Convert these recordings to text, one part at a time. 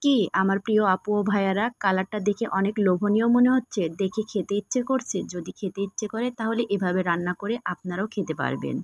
কি আমার প্রিয় আপু ও ভাইয়ারা, কালারটা দেখে অনেক লোভনীয় মনে হচ্ছে। দেখে খেতে ইচ্ছে করছে। যদি খেতে ইচ্ছে করে তাহলে এভাবে রান্না করে আপনারাও খেতে পারবেন।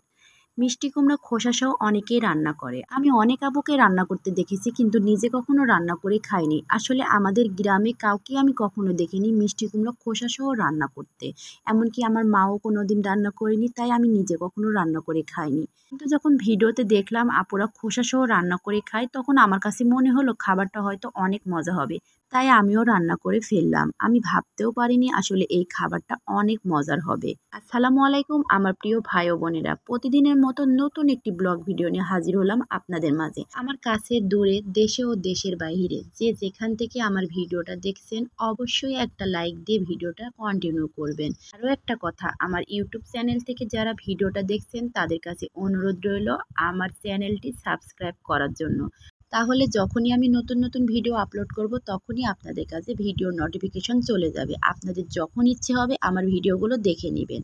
মিষ্টি কুমড়া খোসাসহ অনেকেই রান্না করে। আমি অনেক আপুকে রান্না করতে দেখেছি, কিন্তু নিজে কখনো রান্না করে খাইনি। আসলে আমাদের গ্রামে কাউকে আমি কখনো দেখিনি মিষ্টি কুমড়া খোসাসহ রান্না করতে। এমনকি আমার মাও কোনোদিন রান্না করেনি, তাই আমি নিজে কখনো রান্না করে খাইনি। কিন্তু যখন ভিডিওতে দেখলাম আপুরা খোসাসহ রান্না করে খায়, তখন আমার কাছে মনে হলো খাবারটা হয়তো অনেক মজা হবে। তাই আমিও রান্না করে ফেললাম। আমি ভাবতেও পারিনি আসলে এই খাবারটা অনেক মজার হবে। আসসালামু আলাইকুম আমার প্রিয় ভাই ও বোনেরা, প্রতিদিনের মতো নতুন একটি ব্লগ ভিডিও নিয়ে হাজির হলাম আপনাদের মাঝে। আমার কাছে দূরে, দেশে ও দেশের বাইরে যে যেখান থেকে আমার ভিডিওটা দেখছেন, অবশ্যই একটা লাইক দিয়ে ভিডিওটা কন্টিনিউ করবেন। আরও একটা কথা, আমার ইউটিউব চ্যানেল থেকে যারা ভিডিওটা দেখছেন তাদের কাছে অনুরোধ রইল আমার চ্যানেলটি সাবস্ক্রাইব করার জন্য। তাহলে যখনই আমি নতুন নতুন ভিডিও আপলোড করব, তখনই আপনাদের কাছে ভিডিওর নোটিফিকেশন চলে যাবে। আপনাদের যখন ইচ্ছে হবে আমার ভিডিওগুলো দেখে নেবেন।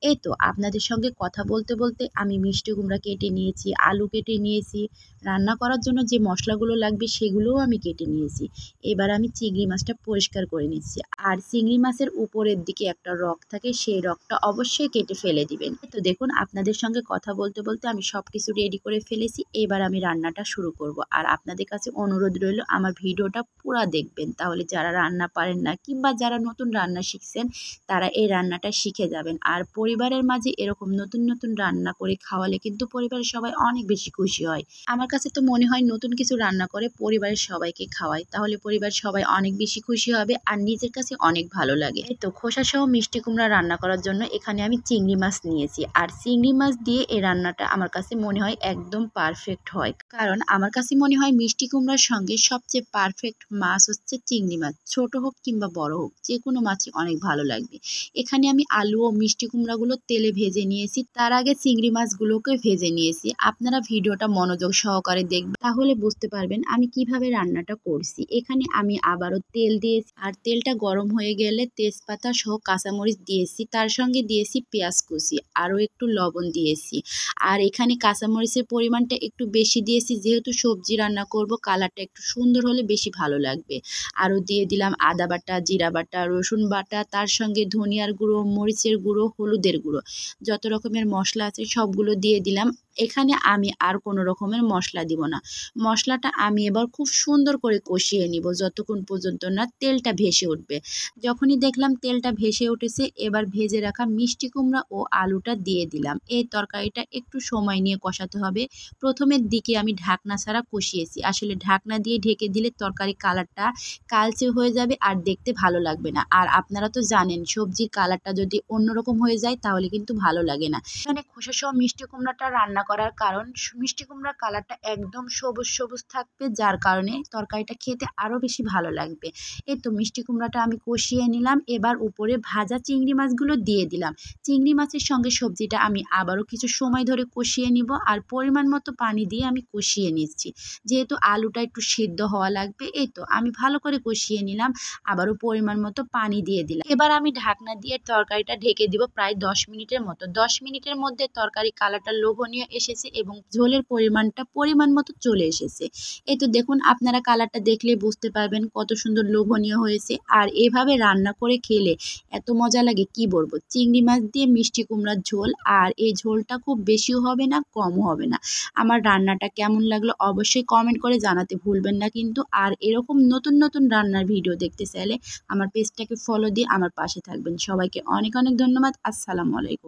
এই তো আপনাদের সঙ্গে কথা বলতে বলতে আমি মিষ্টি কুমড়া কেটে নিয়েছি, আলু কেটে নিয়েছি, রান্না করার জন্য যে মশলাগুলো লাগবে সেগুলোও আমি কেটে নিয়েছি। এবার আমি চিংড়ি মাছটা পরিষ্কার করে নিচ্ছি। আর চিংড়ি মাছের উপরের দিকে একটা রগ থাকে, সেই রগটা অবশ্যই কেটে ফেলে দিবেন। তো দেখুন, আপনাদের সঙ্গে কথা বলতে বলতে আমি সব কিছু রেডি করে ফেলেছি। এবার আমি রান্নাটা শুরু করব। আর আপনাদের কাছে অনুরোধ রইল আমার ভিডিওটা পুরা দেখবেন, তাহলে যারা রান্না পারেন না কিংবা যারা নতুন রান্না শিখছেন তারা এই রান্নাটা শিখে যাবেন। আর পরিবারের মাঝে এরকম নতুন নতুন রান্না করে খাওয়ালে কিন্তু পরিবারের সবাই অনেক বেশি খুশি হয়। আমার কাছে তো মনে হয় নতুন কিছু রান্না করে পরিবারের সবাইকে খাওয়াই, তাহলে পরিবারের সবাই অনেক বেশি খুশি হবে আর নিজের কাছে অনেক ভালো লাগে। এই তো খোসা সহ মিষ্টি কুমড়া রান্না করার জন্য এখানে আমি চিংড়ি মাছ নিয়েছি। আর চিংড়ি মাছ দিয়ে এই রান্নাটা আমার কাছে মনে হয় একদম পারফেক্ট হয়, কারণ আমার কাছে মনে হয় মিষ্টি কুমড়ার সঙ্গে সবচেয়ে পারফেক্ট মাছ হচ্ছে চিংড়ি মাছ। ছোট হোক কিংবা বড় হোক, যে কোনো মাছই অনেক ভালো লাগবে। এখানে আমি আলু ও মিষ্টি কুমড়াগুলো তেলে ভেজে নিয়েছি, তার আগে চিংড়ি মাছগুলোকে ভেজে নিয়েছি। আপনারা ভিডিওটা মনোযোগ সহকারে দেখবেন, তাহলে বুঝতে পারবেন আমি কিভাবে রান্নাটা করছি। এখানে আমি আবারও তেল দিয়েছি, আর তেলটা গরম হয়ে গেলে তেজপাতা সহ কাঁচামরিচ দিয়েছি, তার সঙ্গে দিয়েছি পেঁয়াজ কুচি, আরও একটু লবণ দিয়েছি। আর এখানে কাঁচামরিচের পরিমাণটা একটু বেশি দিয়েছি, যেহেতু সবজি রান্না করব, কালারটা একটু সুন্দর হলে বেশি ভালো লাগবে। আরও দিয়ে দিলাম আদা বাটা, জিরা বাটা, রসুন বাটা, তার সঙ্গে ধনিয়ার গুঁড়ো, মরিচের গুঁড়ো, হলুদের গুঁড়ো, যত রকমের মশলা আছে সবগুলো দিয়ে দিলাম। এখানে আমি আর কোনো রকমের মশলা দিব না। মশলাটা আমি এবার খুব সুন্দর করে কষিয়ে নিব যতক্ষণ পর্যন্ত না তেলটা ভেসে উঠবে। যখনই দেখলাম তেলটা ভেসে উঠেছে, এবার ভেজে রাখা মিষ্টি কুমড়া ও আলুটা দিয়ে দিলাম। এই তরকারিটা একটু সময় নিয়ে কষাতে হবে। প্রথমের দিকে আমি ঢাকনা ছাড়া কষিয়েছি, আসলে ঢাকনা দিয়ে ঢেকে দিলে তরকারি কালারটা কালচে হয়ে যাবে আর দেখতে ভালো লাগবে না। আর আপনারা তো জানেন সবজির কালারটা যদি অন্যরকম হয়ে যায় তাহলে কিন্তু ভালো লাগে না। এখানে খোসা সহ মিষ্টি কুমড়াটা রান্না করার কারণ, মিষ্টি কুমড়ার কালারটা একদম সবুজ সবুজ থাকবে, যার কারণে তরকারিটা খেতে আরও বেশি ভালো লাগবে। এই তো মিষ্টি কুমড়াটা আমি কষিয়ে নিলাম। এবার উপরে ভাজা চিংড়ি মাছগুলো দিয়ে দিলাম। চিংড়ি মাছের সঙ্গে সবজিটা আমি আবারও কিছু সময় ধরে কষিয়ে নিব, আর পরিমাণ মতো পানি দিয়ে আমি কষিয়ে নিচ্ছি, যেহেতু আলুটা একটু সিদ্ধ হওয়া লাগবে। এই তো আমি ভালো করে কষিয়ে নিলাম, আবারও পরিমাণ মতো পানি দিয়ে দিলাম। এবার আমি ঢাকনা দিয়ে তরকারিটা ঢেকে দিব প্রায় 10 মিনিটের মতো। 10 মিনিটের মধ্যে তরকারি কালারটা লোভনীয় এসেছে এবং ঝোলের পরিমাণটা পরিমাণ মতো চলে এসেছে। এই তো দেখুন, আপনারা কালারটা দেখলে বুঝতে পারবেন কত সুন্দর লোভনীয় হয়েছে। আর এভাবে রান্না করে খেলে এত মজা লাগে কি বলবো। চিংড়ি মাছ দিয়ে মিষ্টি কুমড়ার ঝোল, আর এই ঝোলটা খুব বেশিও হবে না কমও হবে না। আমার রান্নাটা কেমন লাগলো অবশ্যই কমেন্ট করে জানাতে ভুলবেন না কিন্তু। আর এরকম নতুন নতুন রান্নার ভিডিও দেখতে চাইলে আমার পেজটাকে ফলো দিয়ে আমার পাশে থাকবেন। সবাইকে অনেক অনেক ধন্যবাদ। আসসালামু আলাইকুম।